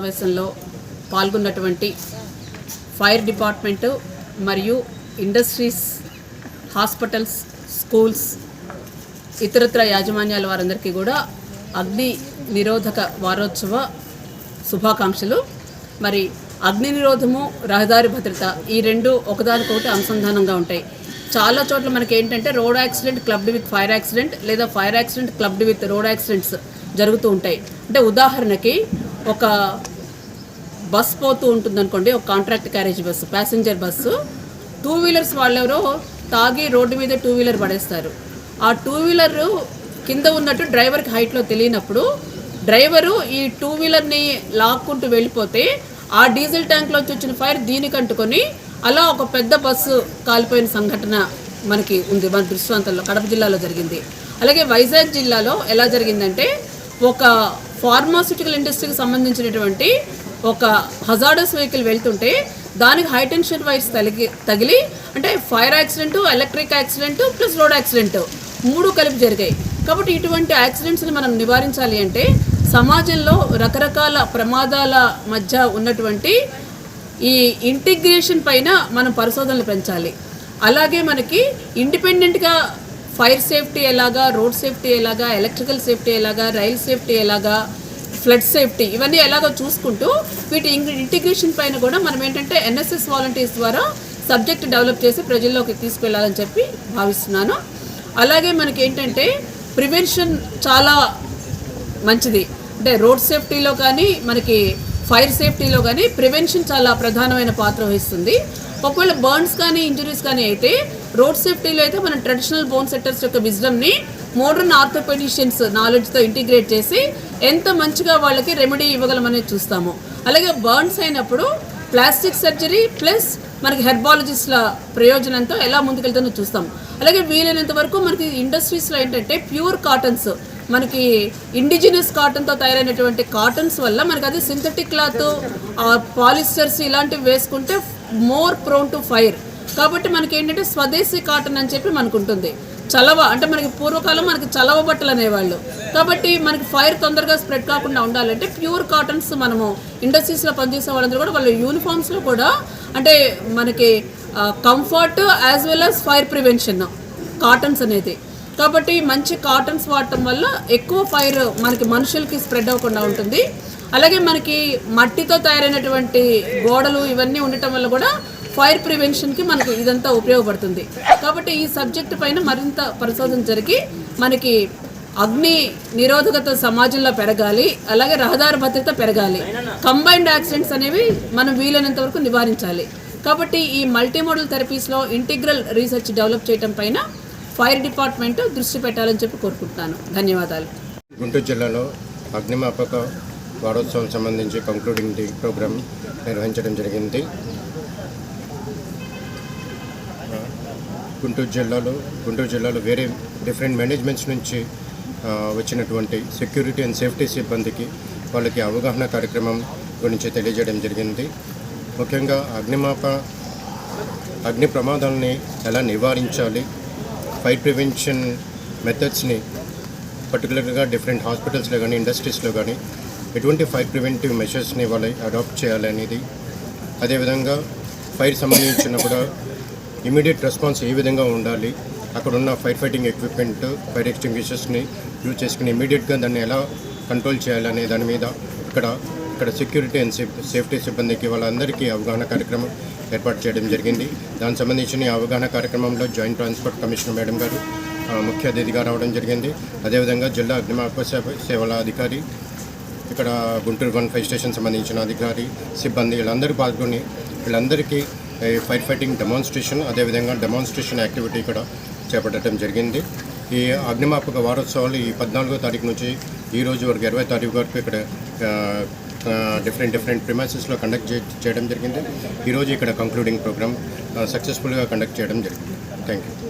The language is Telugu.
సమావేశంలో పాల్గొన్నటువంటి ఫైర్ డిపార్ట్మెంటు మరియు ఇండస్ట్రీస్, హాస్పిటల్స్, స్కూల్స్, ఇతరత్ర యాజమాన్యాల వారందరికీ కూడా అగ్ని నిరోధక వారోత్సవ శుభాకాంక్షలు. మరి అగ్ని నిరోధము, రహదారి భద్రత ఈ రెండు ఒకదానికొకటి అనుసంధానంగా ఉంటాయి. చాలా చోట్ల మనకి ఏంటంటే road accident clubbed with fire accident లేదా fire accident clubbed with road accidents జరుగుతూ ఉంటాయి. అంటే ఉదాహరణకి ఒక బస్ పోతూ ఉంటుంది అనుకోండి, ఒక contract carriage bus, passenger bus. 2 wheelers వాళ్ళెవరో తాగి రోడ్డు మీద 2 వీలర్ పడేస్తారు. ఆ 2 వీలర్ కింద ఉన్నట్టు డ్రైవర్కి హైట్లో తెలియనప్పుడు డ్రైవరు ఈ 2 వీలర్ని లాక్కుంటూ వెళ్ళిపోతే ఆ డీజిల్ ట్యాంక్లోంచి వచ్చిన ఫైర్ దీనికి అంటుకొని అలా ఒక పెద్ద బస్సు కాలిపోయిన సంఘటన మనకి ఉంది. మన దృష్టాంతంలో కడప జిల్లాలో జరిగింది. అలాగే వైజాగ్ జిల్లాలో ఎలా జరిగిందంటే ఒక ఫార్మాస్యూటికల్ ఇండస్ట్రీకి సంబంధించినటువంటి ఒక హజార్డస్ వెహికల్ వెళ్తుంటే దానికి హై టెన్షన్ వైర్స్ తగిలి అంటే fire accident, electric accident plus road accident 3 కలిపి జరిగాయి. కాబట్టి ఇటువంటి యాక్సిడెంట్స్ని మనం నివారించాలి అంటే సమాజంలో రకరకాల ప్రమాదాల మధ్య ఉన్నటువంటి ఈ ఇంటిగ్రేషన్ పైన మనం పరిశోధనలు పెంచాలి. అలాగే మనకి ఇండిపెండెంట్గా ఫైర్ సేఫ్టీ ఎలాగా, రోడ్ సేఫ్టీ ఎలాగా, ఎలక్ట్రికల్ సేఫ్టీ ఎలాగా, రైల్ సేఫ్టీ ఎలాగా, ఫ్లడ్ సేఫ్టీ ఇవన్నీ ఎలాగో చూసుకుంటూ వీటి ఇంటిగ్రేషన్ పైన కూడా మనం ఏంటంటే NSS వాలంటీర్స్ ద్వారా సబ్జెక్ట్ డెవలప్ చేసి ప్రజల్లోకి తీసుకెళ్లాలని చెప్పి భావిస్తున్నాను. అలాగే మనకి ఏంటంటే ప్రివెన్షన్ చాలా మంచిది. అంటే రోడ్ సేఫ్టీలో కానీ మనకి ఫైర్ సేఫ్టీలో కానీ ప్రివెన్షన్ చాలా ప్రధానమైన పాత్ర వహిస్తుంది. ఒకవేళ బర్న్స్ కానీ ఇంజరీస్ కానీ అయితే రోడ్ సేఫ్టీలో అయితే మనం ట్రెడిషనల్ బోన్ సెట్టర్స్ యొక్క విజ్డమ్ని మోడర్న్ ఆర్థోపెడిషియన్స్ నాలెడ్జ్తో ఇంటిగ్రేట్ చేసి ఎంత మంచిగా వాళ్ళకి రెమెడీ ఇవ్వగలమనేది చూస్తాము. అలాగే బర్న్స్ అయినప్పుడు ప్లాస్టిక్ సర్జరీ ప్లస్ మనకి హెర్బాలజిస్ట్ల ప్రయోజనంతో ఎలా ముందుకెళ్తుందో చూస్తాం. అలాగే వీలైనంత వరకు మనకి ఇండస్ట్రీస్లో ఏంటంటే ప్యూర్ కాటన్స్, మనకి ఇండిజినస్ కాటన్తో తయారైనటువంటి కాటన్స్ వల్ల మనకి అది సింథటిక్ క్లాత్, పాలిస్టర్స్ ఇలాంటివి వేసుకుంటే మోర్ ప్రోన్ టు ఫైర్. కాబట్టి మనకి ఏంటంటే స్వదేశీ కాటన్ అని చెప్పి మనకు ఉంటుంది. చలవ అంటే మనకి పూర్వకాలం మనకి చలవ బట్టలు అనేవాళ్ళు. కాబట్టి మనకి ఫైర్ తొందరగా స్ప్రెడ్ కాకుండా ఉండాలంటే ప్యూర్ కాటన్స్ మనము ఇండస్ట్రీస్లో పనిచేసే వాళ్ళందరూ కూడా వాళ్ళ యూనిఫామ్స్లో కూడా అంటే మనకి comfort as well as fire prevention cottons అనేది. కాబట్టి మంచి కాటన్స్ వాడటం వల్ల ఎక్కువ ఫైర్ మనకి మనుషులకి స్ప్రెడ్ అవ్వకుండా ఉంటుంది. అలాగే మనకి మట్టితో తయారైనటువంటి గోడలు ఇవన్నీ ఉండటం వల్ల కూడా ఫైర్ ప్రివెన్షన్కి మనకు ఇదంతా ఉపయోగపడుతుంది. కాబట్టి ఈ సబ్జెక్టు పైన మరింత పరిశోధన జరిగి మనకి అగ్ని నిరోధకత సమాజంలో పెరగాలి, అలాగే రహదారి భద్రత పెరగాలి, కంబైన్డ్ యాక్సిడెంట్స్ అనేవి మనం వీలైనంత వరకు నివారించాలి. కాబట్టి ఈ మల్టీమోడల్ థెరపీస్లో ఇంటిగ్రల్ రీసెర్చ్ డెవలప్ చేయడం పైన ఫైర్ డిపార్ట్మెంట్ దృష్టి పెట్టాలని చెప్పి కోరుకుంటున్నాను. ధన్యవాదాలు. గుంటూరు జిల్లాలో అగ్నిమాపక వారోత్సవం సంబంధించి కంక్లూడింగ్ ది ప్రోగ్రామ్ నిర్వహించడం జరిగింది. గుంటూరు జిల్లాలో వేరే డిఫరెంట్ మేనేజ్మెంట్స్ నుంచి వచ్చినటువంటి సెక్యూరిటీ అండ్ సేఫ్టీ సిబ్బందికి వాళ్ళకి అవగాహన కార్యక్రమం గురించి తెలియజేయడం జరిగింది. ముఖ్యంగా అగ్ని ప్రమాదాలని ఎలా నివారించాలి, ఫైర్ ప్రివెన్షన్ మెథడ్స్ని పర్టికులర్గా డిఫరెంట్ హాస్పిటల్స్లో కానీ ఇండస్ట్రీస్లో కానీ ఎటువంటి ఫైర్ ప్రివెంటివ్ మెషర్స్ని వాళ్ళు అడాప్ట్ చేయాలనేది, అదేవిధంగా ఫైర్ సంబంధించినప్పుడు ఇమీడియట్ రెస్పాన్స్ ఏ విధంగా ఉండాలి, అక్కడ ఉన్న ఫైర్ ఫైటింగ్ ఎక్విప్మెంట్, ఫైర్ ఎక్స్టింగ్విషర్స్ని యూజ్ చేసుకుని ఇమీడియట్గా దాన్ని ఎలా కంట్రోల్ చేయాలనే దాని మీద ఇక్కడ సెక్యూరిటీ అండ్ సేఫ్టీ సిబ్బందికి వాళ్ళందరికీ అవగాహన కార్యక్రమం ఏర్పాటు చేయడం జరిగింది. దానికి సంబంధించిన అవగాహన కార్యక్రమంలో జాయింట్ ట్రాన్స్పోర్ట్ కమిషనర్ మేడం గారు ముఖ్య అతిథిగా రావడం జరిగింది. అదేవిధంగా జిల్లా అగ్నిమాపక సేవల అధికారి, ఇక్కడ గుంటూరు 1 ఫైర్ స్టేషన్ సంబంధించిన అధికారి, సిబ్బంది వీళ్ళందరూ పాల్గొని వీళ్ళందరికీ ఫైర్ ఫైటింగ్ డెమాన్స్ట్రేషన్, అదేవిధంగా డెమాన్స్ట్రేషన్ యాక్టివిటీ ఇక్కడ చేపట్టడం జరిగింది. ఈ అగ్నిమాపక వారోత్సవాలు ఈ 14వ తారీఖు నుంచి ఈ రోజు వరకు 20వ తారీఖు వరకు ఇక్కడ డిఫరెంట్ ప్రిమైసెస్లో కండక్ట్ చేయడం జరిగింది. ఈరోజు ఇక్కడ కంక్లూడింగ్ ప్రోగ్రామ్ సక్సెస్ఫుల్గా కండక్ట్ చేయడం జరిగింది. Thank you.